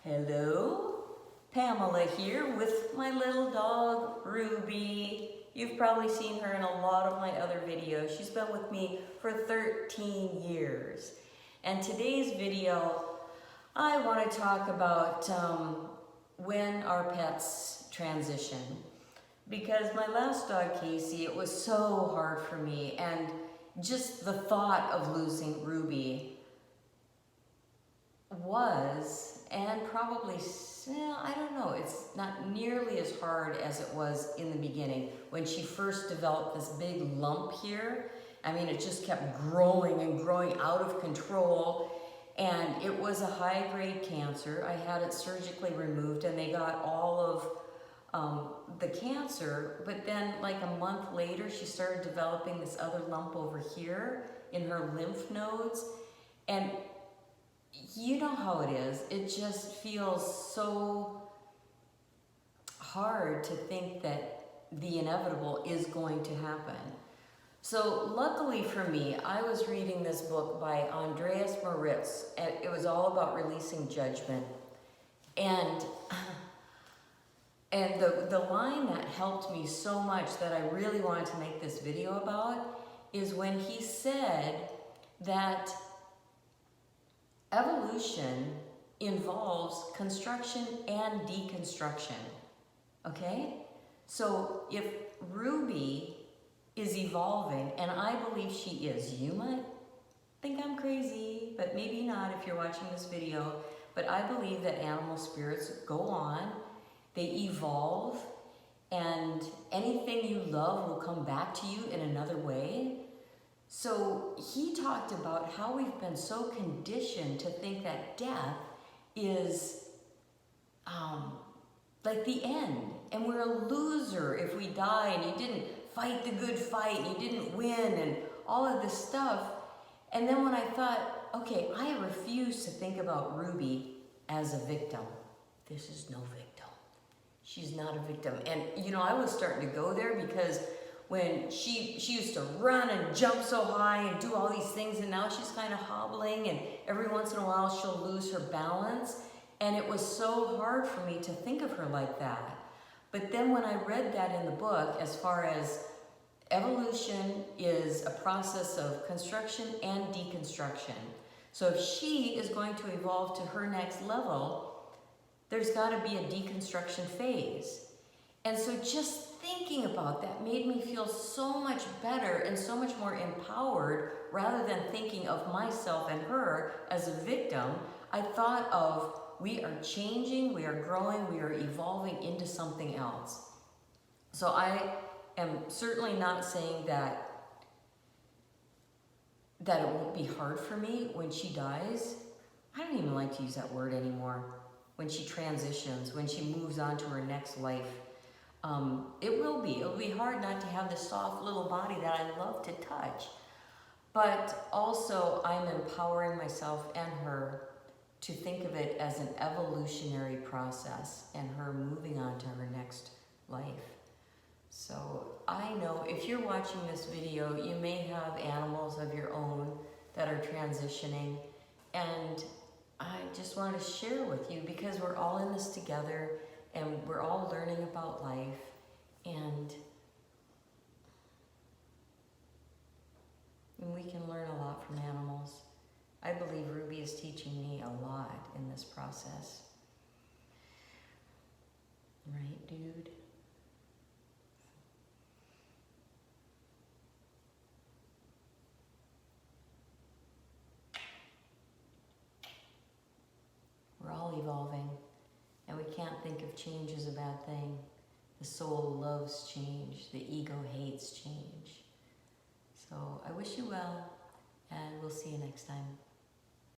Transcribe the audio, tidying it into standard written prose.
Hello, Pamela here with my little dog, Ruby. You've probably seen her in a lot of my other videos. She's been with me for 13 years. And today's video, I want to talk about when our pets transition. Because my last dog, Casey, it was so hard for me, and just the thought of losing Ruby was, and probably, I don't know, it's not nearly as hard as it was in the beginning when she first developed this big lump here. I mean, it just kept growing and growing out of control, and it was a high-grade cancer. I had it surgically removed, and they got all of the cancer, but then like a month later, she started developing this other lump over here in her lymph nodes, and you know how it is. It just feels so hard to think that the inevitable is going to happen. So luckily for me, I was reading this book by Andreas Moritz, and it was all about releasing judgment. And the line that helped me so much that I really wanted to make this video about is when he said that evolution involves construction and deconstruction, okay? So if Ruby is evolving, and I believe she is, you might think I'm crazy, but maybe not if you're watching this video, but I believe that animal spirits go on, they evolve, and anything you love will come back to you in another way. So he talked about how we've been so conditioned to think that death is like the end, and we're a loser if we die and you didn't fight the good fight, you didn't win, and all of this stuff. And then when I thought, okay, I refuse to think about Ruby as a victim. This is no victim. She's not a victim. And you know, I was starting to go there because when she used to run and jump so high and do all these things, and now she's kind of hobbling, and every once in a while she'll lose her balance. And it was so hard for me to think of her like that. But then when I read that in the book, as far as evolution is a process of construction and deconstruction. So if she is going to evolve to her next level, there's got to be a deconstruction phase. And so just thinking about that made me feel so much better and so much more empowered. Rather than thinking of myself and her as a victim, I thought of, we are changing, we are growing, we are evolving into something else. So I am certainly not saying that it won't be hard for me when she dies. I don't even like to use that word anymore. When she transitions, when she moves on to her next life. It'll be hard not to have this soft little body that I love to touch. But also I'm empowering myself and her to think of it as an evolutionary process and her moving on to her next life. So I know if you're watching this video, you may have animals of your own that are transitioning, and I just want to share with you because we're all in this together and we're all learning about life, and we can learn a lot from animals. I believe Ruby is teaching me a lot in this process. Right, dude? We're all evolving, and we can't think of change as a bad thing. The soul loves change. The ego hates change. So I wish you well, and we'll see you next time.